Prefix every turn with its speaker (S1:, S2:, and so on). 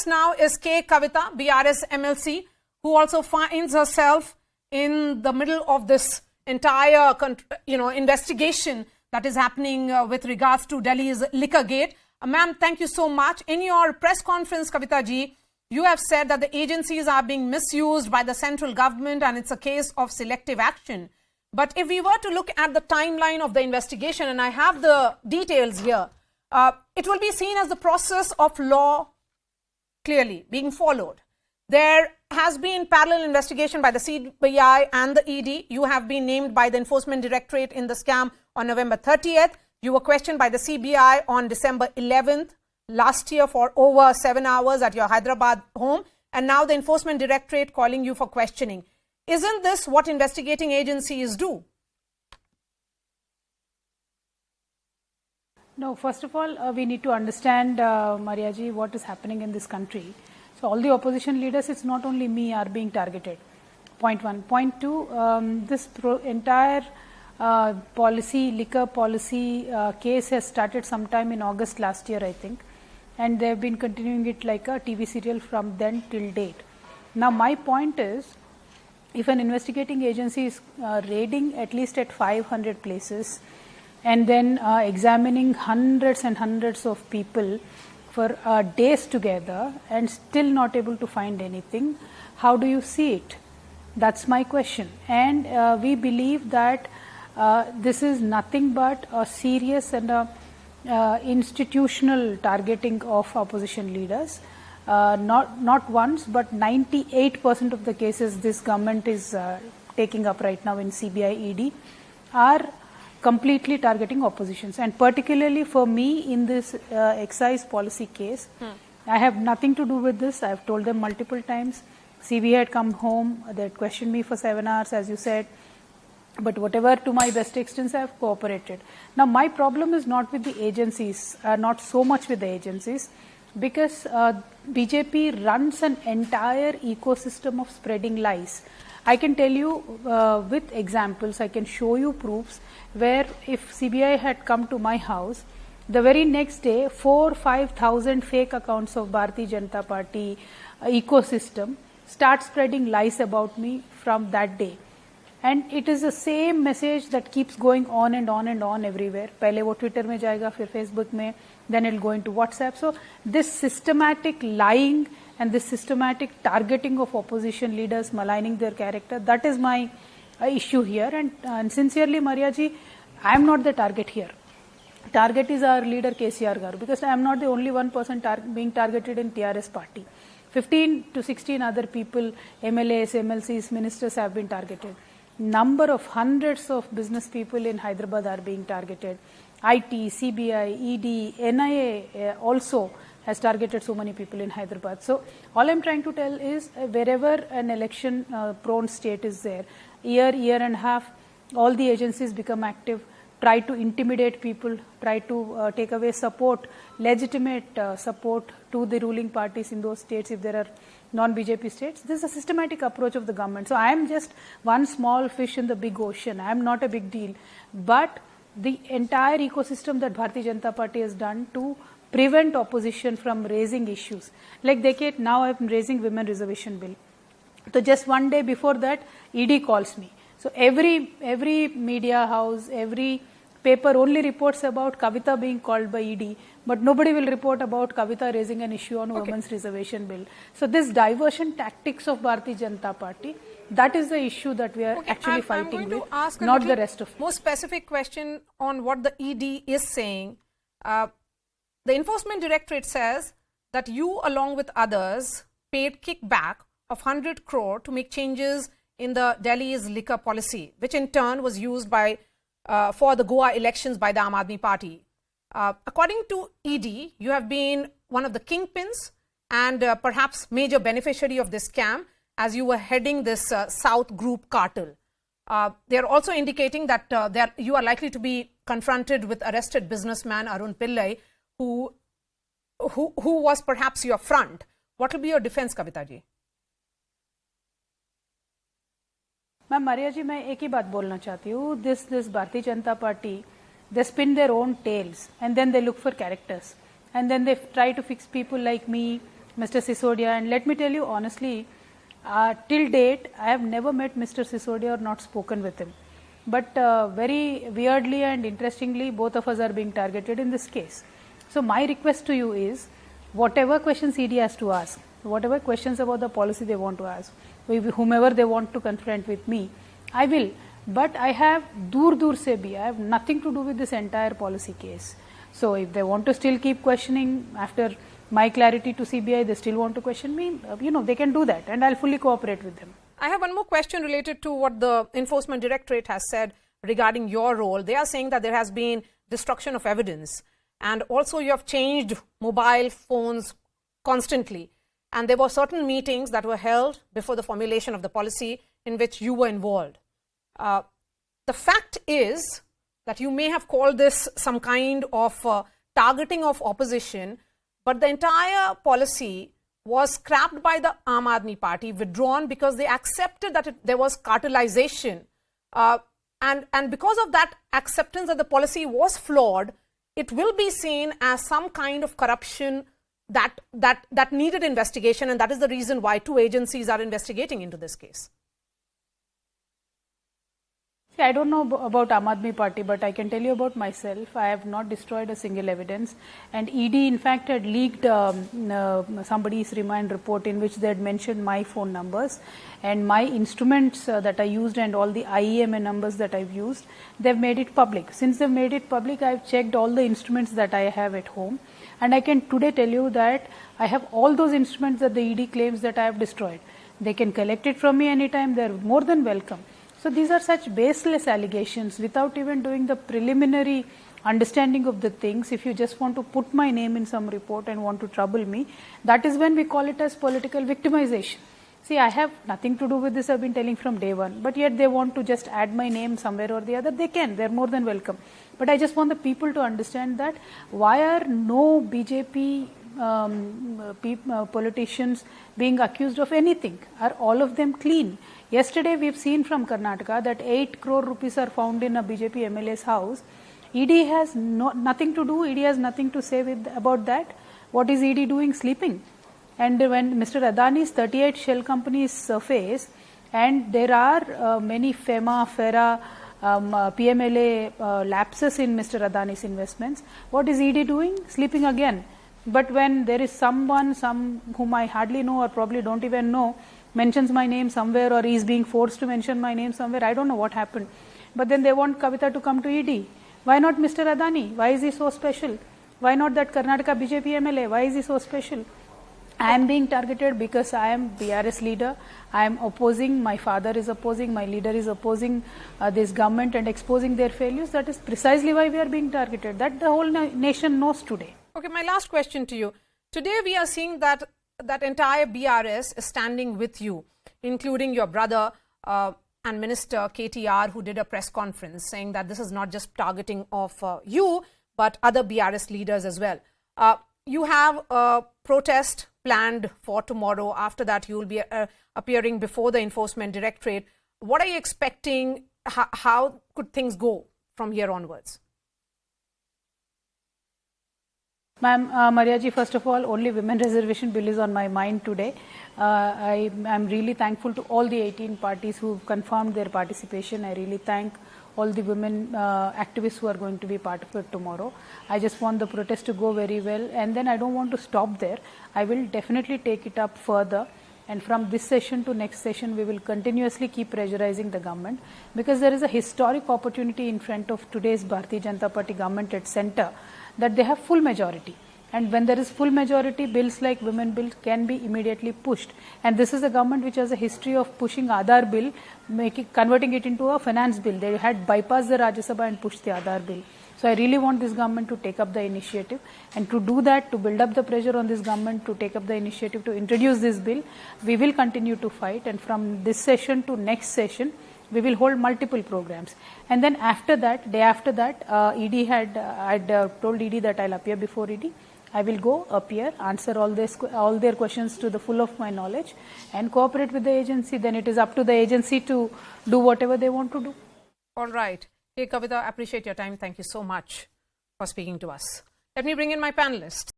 S1: us now is K Kavitha, BRS MLC, who also finds herself in the middle of this entire investigation that is happening with regards to Delhi's Liquorgate. Ma'am, thank you so much. In your press conference, Kavitha ji, you have said that the agencies are being misused by the central government and it's a case of selective action. But if we were to look at the timeline of the investigation, and I have the details here, it will be seen as the process of law clearly being followed. There has been parallel investigation by the CBI and the ED. You have been named by the Enforcement Directorate in the scam on November 30th. You were questioned by the CBI on December 11th last year for over 7 hours at your Hyderabad home. And now the Enforcement Directorate calling you for questioning. Isn't this what investigating agencies do?
S2: No, first of all, we need to understand, Mariaji, what is happening in this country. So all the opposition leaders, it's not only me, are being targeted. Point one. Point two, this entire liquor policy case has started sometime in August last year, I think. And they've been continuing it like a TV serial from then till date. Now, my point is, if an investigating agency is raiding at least at 500 places and then examining hundreds and hundreds of people for days together and still not able to find anything, how do you see it? That's my question. And we believe that this is nothing but a serious and institutional targeting of opposition leaders. Not once, but 98% of the cases this government is taking up right now in CBI ED are completely targeting oppositions. And particularly for me in this excise policy case, I have nothing to do with this. I have told them multiple times. CBI had come home, they had questioned me for 7 hours, as you said. But whatever, to my best extent, I have cooperated. Now, my problem is not with the agencies, not so much with the agencies, because BJP runs an entire ecosystem of spreading lies. I can tell you with examples, I can show you proofs where if CBI had come to my house, the very next day 4,000-5,000 fake accounts of Bharatiya Janata Party ecosystem start spreading lies about me from that day. And it is the same message that keeps going on and on and on everywhere. Pehle wo Twitter mein jayega, fir Facebook mein, then it will go into WhatsApp. So this systematic lying and this systematic targeting of opposition leaders, maligning their character, that is my issue here. And sincerely, Mariaji, I am not the target here. Target is our leader KCR Garu, because I am not the only one person being targeted in TRS party. 15 to 16 other people, MLAs, MLCs, ministers have been targeted. Number of hundreds of business people in Hyderabad are being targeted. IT, CBI, ED, NIA also has targeted so many people in Hyderabad. So all I'm trying to tell is wherever an election prone state is there, year and a half, all the agencies become active, try to intimidate people, try to take away support, legitimate support to the ruling parties in those states if there are non-BJP states. This is a systematic approach of the government. So I am just one small fish in the big ocean. I am not a big deal. But the entire ecosystem that Bharatiya Janata Party has done to prevent opposition from raising issues. Like decade now I am raising women reservation bill. So just one day before that, ED calls me. So every media house, every paper only reports about Kavitha being called by ED, but nobody will report about Kavitha raising an issue on women's reservation bill. So this diversion tactics of Bharatiya Janata Party, that is the issue that we are actually fighting with, not the rest of it.
S1: More specific question on what the ED is saying. The Enforcement Directorate says that you, along with others, paid kickback of 100 crore to make changes in the Delhi's liquor policy, which in turn was used by for the Goa elections by the Aam Aadmi Party. According to ED, you have been one of the kingpins and perhaps major beneficiary of this scam as you were heading this South Group cartel. They are also indicating that you are likely to be confronted with arrested businessman Arun Pillai, who was perhaps your front. What will be your defense, Kavitha ji?
S2: Ma'am Maria ji मैं एक ही बात बोलना चाहती हूँ this Bharatiya Janata party they spin their own tails and then they look for characters and then they try to fix people like me Mr. Sisodia, and let me tell you honestly, till date, I have never met Mr. Sisodia or not spoken with him. But very weirdly and interestingly, both of us are being targeted in this case. So my request to you is, whatever questions ED has to ask, whatever questions about the policy they want to ask, whomever they want to confront with me, I will. But I have dur se bhi, I have nothing to do with this entire policy case. So if they want to still keep questioning after my clarity to CBI, they still want to question me, they can do that, and I'll fully cooperate with them.
S1: I have one more question related to what the Enforcement Directorate has said regarding your role. They are saying that there has been destruction of evidence, and also you have changed mobile phones constantly, and there were certain meetings that were held before the formulation of the policy in which you were involved. The fact is that you may have called this some kind of targeting of opposition, but the entire policy was scrapped by the Aam Aadmi Party, withdrawn because they accepted that there was cartelization. And because of that acceptance that the policy was flawed, it will be seen as some kind of corruption that needed investigation, and that is the reason why 2 agencies are investigating into this case.
S2: See, I don't know about Aam Aadmi Party, but I can tell you about myself. I have not destroyed a single evidence, and ED in fact had leaked somebody's remand report in which they had mentioned my phone numbers and my instruments that I used and all the IEMA numbers that I've used. They've made it public. Since they've made it public, I've checked all the instruments that I have at home, and I can today tell you that I have all those instruments that the ED claims that I have destroyed. They can collect it from me anytime. They're more than welcome. So these are such baseless allegations without even doing the preliminary understanding of the things. If you just want to put my name in some report and want to trouble me, that is when we call it as political victimization. See, I have nothing to do with this, I've been telling from day one, but yet they want to just add my name somewhere or the other. They can, they're more than welcome. But I just want the people to understand that why are no BJP politicians being accused of anything? Are all of them clean? Yesterday we've seen from Karnataka that 8 crore rupees are found in a BJP MLA's house. ED has nothing to do, ED has nothing to say about that. What is ED doing? Sleeping. And when Mr. Adani's 38 shell companies surface, and there are many FEMA, FERA, PMLA lapses in Mr. Adani's investments, what is ED doing? Sleeping again. But when there is someone, whom I hardly know or probably don't even know, mentions my name somewhere or is being forced to mention my name somewhere, I don't know what happened. But then they want Kavitha to come to ED. Why not Mr. Adani? Why is he so special? Why not that Karnataka BJP MLA? Why is he so special? I am being targeted because I am BRS leader. I am opposing, my father is opposing, my leader is opposing this government and exposing their failures. That is precisely why we are being targeted. That the whole nation knows today.
S1: Okay, my last question to you. Today we are seeing that entire BRS is standing with you, including your brother and Minister KTR, who did a press conference saying that this is not just targeting of you, but other BRS leaders as well. You have a protest planned for tomorrow. After that, you will be appearing before the Enforcement Directorate. What are you expecting? How could things go from here onwards?
S2: Ma'am, Mariaji, first of all, only women reservation bill is on my mind today. I am really thankful to all the 18 parties who have confirmed their participation. I really thank all the women activists who are going to be part of it tomorrow. I just want the protest to go very well, and then I don't want to stop there. I will definitely take it up further, and from this session to next session we will continuously keep pressurizing the government, because there is a historic opportunity in front of today's Bharatiya Janata Party government at center, that they have full majority. And when there is full majority, bills like women bill can be immediately pushed. And this is a government which has a history of pushing Aadhaar bill, converting it into a finance bill. They had bypassed the Rajya Sabha and pushed the Aadhaar bill. So I really want this government to take up the initiative, and to do that, to build up the pressure on this government to take up the initiative to introduce this bill. We will continue to fight, and from this session to next session, we will hold multiple programs. And then after that, day after that, ED had told ED that I'll appear before ED. I will go appear, answer all their questions to the full of my knowledge, and cooperate with the agency. Then it is up to the agency to do whatever they want to do.
S1: All right. K Kavitha, appreciate your time. Thank you so much for speaking to us. Let me bring in my panelists.